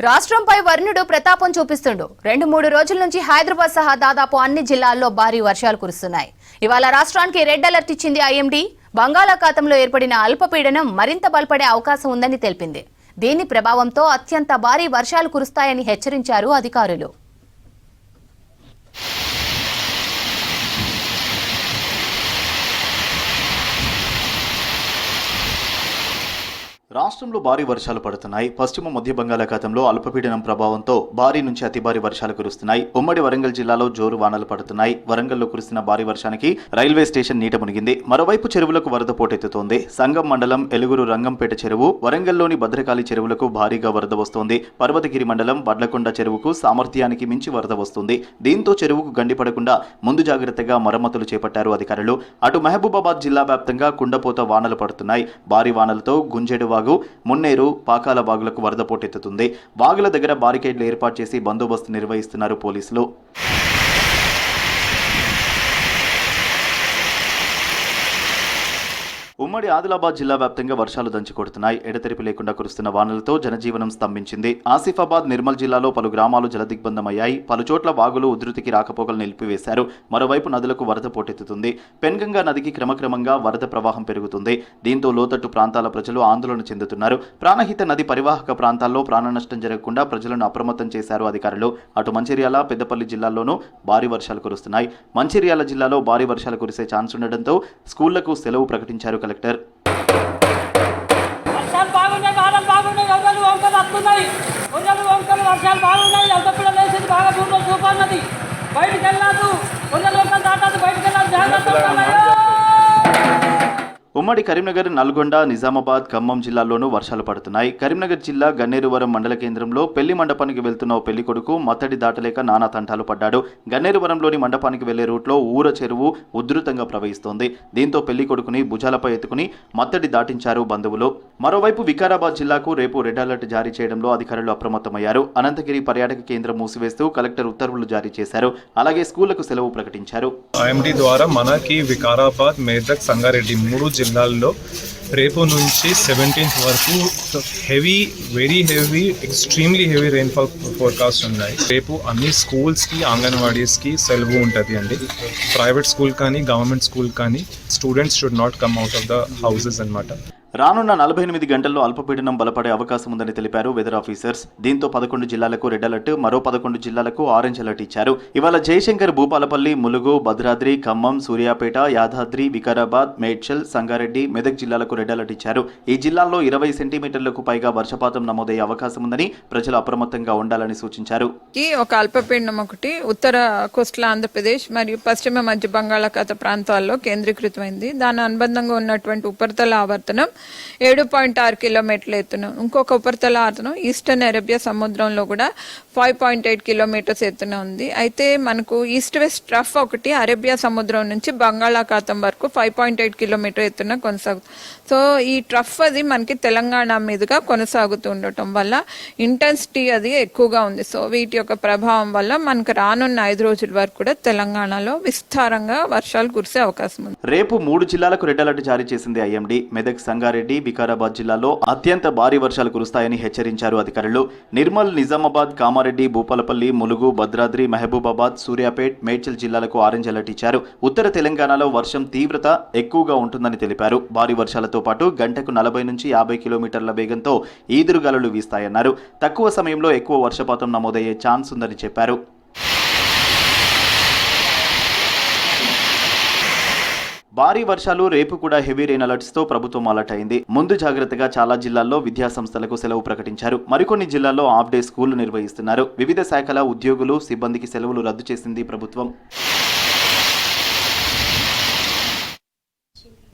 రాష్ట్రంపై వర్ణుడు ప్రతాపం చూపిస్తుండు. 2-3 రోజుల నుంచి హైదరాబాద్ సహా దాదాపు అన్ని జిల్లాల్లో భారీ వర్షాలు కురుస్తున్నాయి. ఇవాళ రాష్ట్రానికి రెడ్ అలర్ట్ ఇచ్చింది ఐఎండీ. బంగాళాఖాతంలో ఏర్పడిన అల్పపీడనం మరింత బలపడే అవకాశం ఉందని తెలిపింది. దీని ప్రభావంతో అత్యంత భారీ వర్షాలు కురుస్తాయని హెచ్చరించారు అధికారులు. రాష్ట్రంలో భారీ వర్షాలు పడుతున్నాయి. పశ్చిమ మధ్య బంగాళాఖాతంలో అల్పపీడనం ప్రభావంతో భారీ నుంచి అతి భారీ వర్షాలు కురుస్తున్నాయి. ఉమ్మడి వరంగల్ జిల్లాలో జోరు వానలు పడుతున్నాయి. వరంగల్లో కురిసిన భారీ వర్షానికి రైల్వే స్టేషన్ నీట మునిగింది. మరోవైపు చెరువులకు వరద పోటెత్తుతోంది. సంగం మండలం ఎలుగురు రంగంపేట చెరువు, వరంగల్లోని భద్రకాళి చెరువులకు భారీగా వరద వస్తోంది. పర్వతగిరి మండలం వడ్లకొండ చెరువుకు సామర్థ్యానికి మించి వరద వస్తుంది. దీంతో చెరువుకు గండిపడకుండా ముందు జాగ్రత్తగా మరమ్మతులు చేపట్టారు అధికారులు. అటు మహబూబాబాద్ జిల్లా వ్యాప్తంగా కుండపోత వానలు పడుతున్నాయి. భారీ వానలతో గుంజేడు వాగు, మున్నేరు, పాకాల వాగులకు వరద పోటెత్తుతుంది. వాగుల దగ్గర బారికేడ్లు ఏర్పాటు చేసి బందోబస్తు నిర్వహిస్తున్నారు పోలీసులు. ఉమ్మడి ఆదిలాబాద్ జిల్లా వ్యాప్తంగా వర్షాలు దంచుకొడుతున్నాయి. ఎడతెరిపి లేకుండా కురుస్తున్న వానలతో జనజీవనం స్తంభించింది. ఆసిఫాబాద్, నిర్మల్ జిల్లాలో పలు గ్రామాలు జలదిగ్బంధమయ్యాయి. పలుచోట్ల వాగులు ఉధృతికి రాకపోకలు నిలిపివేశారు. మరోవైపు నదులకు వరద పోటెత్తుతుంది. పెన్గంగా నదికి క్రమక్రమంగా వరద ప్రవాహం పెరుగుతుంది. దీంతో లోతట్టు ప్రాంతాల ప్రజలు ఆందోళన చెందుతున్నారు. ప్రాణహిత నది పరివాహక ప్రాంతాల్లో ప్రాణ నష్టం జరగకుండా ప్రజలను అప్రమత్తం చేశారు అధికారులు. అటు మంచిర్యాల, పెద్దపల్లి జిల్లాల్లోనూ భారీ వర్షాలు కురుస్తున్నాయి. మంచిర్యాల జిల్లాలో భారీ వర్షాలు కురిసే ఛాన్స్ ఉండడంతో స్కూళ్లకు సెలవు ప్రకటించారు కలెక్టర్. వర్షాలు బాగున్నాయి, వానలు బాగున్నాయి, వంకలు వస్తున్నాయి. వర్షాలు బాగున్నాయి, పిల్లలు వేసింది బాగా భూమిలో చూపన్నది. బయటకు వెళ్ళాదు, వంకలు దాటాదు, బయటకు వెళ్ళాదు, జాగ్రత్త. ఉమ్మడి కరీంనగర్, నల్గొండ, నిజామాబాద్, ఖమ్మం జిల్లాల్లోనూ వర్షాలు పడుతున్నాయి. కరీంనగర్ జిల్లా గన్నేరువరం మండల కేంద్రంలో పెళ్లి మండపానికి వెళ్తున్న ఓ పెళ్లి కొడుకు మత్తడి దాటలేక నానా తంటాలు పడ్డాడు. గన్నేరువరంలోని మండపానికి వెళ్లే రూట్లో ఊర చెరువు ఉధృతంగా ప్రవహిస్తోంది. దీంతో పెళ్లి కొడుకుని భుజాలపై ఎత్తుకుని మత్తడి దాటించారు బంధువులు. మరోవైపు వికారాబాద్ జిల్లాకు రేపు రెడ్ అలర్ట్ జారీ చేయడంలో అధికారులు అప్రమత్తమయ్యారు. అనంతగిరి పర్యాటక కేంద్రం మూసివేస్తూ కలెక్టర్ ఉత్తర్వులు జారీ చేశారు. అలాగే స్కూళ్లకు సెలవు ప్రకటించారు. ఐఎండీ ద్వారా మనకి వికారాబాద్, మేదక్, సంగారెడ్డి 3 జిల్లాల్లో రేపు నుంచి 17th వరకు very heavy, extremely heavy rainfall forecast ఉన్నాయి. రేపు అన్ని స్కూల్స్కి, అంగన్వాడీస్కి సెలవు ఉంటుంది అండి. ప్రైవేట్ స్కూల్ కానీ గవర్నమెంట్ స్కూల్ కానీ students should not come out of the houses అన్నమాట. రానున్న 48 గంటల్లో అల్పపీడనం బలపడే అవకాశం ఉందని తెలిపారు వెదర్ ఆఫీసర్స్. దీంతో 11 జిల్లాలకు రెడ్ అలర్ట్, మరో 11 జిల్లాలకు ఆరెంజ్ అలర్ట్ ఇచ్చారు. ఇవాళ జయశంకర్, భూపాలపల్లి, ములుగు, భద్రాద్రి, ఖమ్మం, సూర్యాపేట, యాదాద్రి, వికారాబాద్, మేడ్చల్, సంగారెడ్డి, మెదక్ జిల్లాలకు రెడ్ అలర్ట్ ఇచ్చారు. ఈ జిల్లాల్లో 20 సెంటీమీటర్లకు పైగా వర్షపాతం నమోదయ్యే అవకాశం ఉందని ప్రజలు అప్రమత్తంగా ఉండాలని సూచించారు. ఒక అల్పపీడనం ఒకటి ఉత్తర కోస్టల్ ఆంధ్రప్రదేశ్ మరియు పశ్చిమ మధ్య బంగాళాఖాత ప్రాంతాల్లో కేంద్రీకృతమైంది. దాని అనుబంధంగా ఉన్నటువంటి ఉపరితల ఆవర్తనం 7.6 కిలోమీటర్ల ఎత్తున, ఇంకొక ఉపరితల ఆవర్తనం ఈస్టర్న్ అరేబియా సముద్రంలో కూడా 5.8 కిలోమీటర్స్ ఎత్తున ఉంది. అయితే మనకు ఈస్ట్ వెస్ట్ ట్రఫ్ ఒకటి అరేబియా సముద్రం నుంచి బంగాళాఖాతం వరకు 5.8 కిలోమీటర్ ఎత్తున కొనసాగుతుంది. సో ఈ ట్రఫ్ అది మనకి తెలంగాణ మీదుగా కొనసాగుతూ ఉండటం వల్ల ఇంటెన్సిటీ అది ఎక్కువగా ఉంది. సో వీటి యొక్క ప్రభావం వల్ల మనకు రానున్న 5 రోజుల వరకు కూడా తెలంగాణలో విస్తారంగా వర్షాలు కురిసే అవకాశం ఉంది. రేపు 3 జిల్లాలకు రెడ్ అలర్ట్ జారీ చేసింది ఐఎండీ. మెదక్, సంగారెడ్డి, వికారాబాద్ జిల్లాలో అత్యంత భారీ వర్షాలు కురుస్తాయని హెచ్చరించారు అధికారులు. నిర్మల్, నిజామాబాద్, కామారెడ్డి, భూపాలపల్లి, ములుగు, భద్రాద్రి, మహబూబాబాద్, సూర్యాపేట్, మేడ్చల్ జిల్లాలకు ఆరెంజ్ అలర్ట్ ఇచ్చారు. ఉత్తర తెలంగాణలో వర్షం తీవ్రత ఎక్కువగా ఉంటుందని తెలిపారు. భారీ వర్షాలతో పాటు గంటకు 40 నుంచి 50 కిలోమీటర్ల వేగంతో ఈదురుగాలులు వీస్తాయన్నారు. తక్కువ సమయంలో ఎక్కువ వర్షపాతం నమోదయ్యే ఛాన్స్ ఉందని చెప్పారు. భారీ వర్షాలు, రేపు కూడా హెవీ రెయిన్ అలర్ట్స్ తో ప్రభుత్వం అలర్ట్ అయింది. ముందు జాగ్రత్తగా చాలా జిల్లాల్లో విద్యా సంస్థలకు సెలవు ప్రకటించారు. మరికొన్ని జిల్లాల్లో హాఫ్ డే స్కూళ్లు నిర్వహిస్తున్నారు. వివిధ శాఖల ఉద్యోగులు, సిబ్బందికి సెలవులు రద్దు చేసింది ప్రభుత్వం.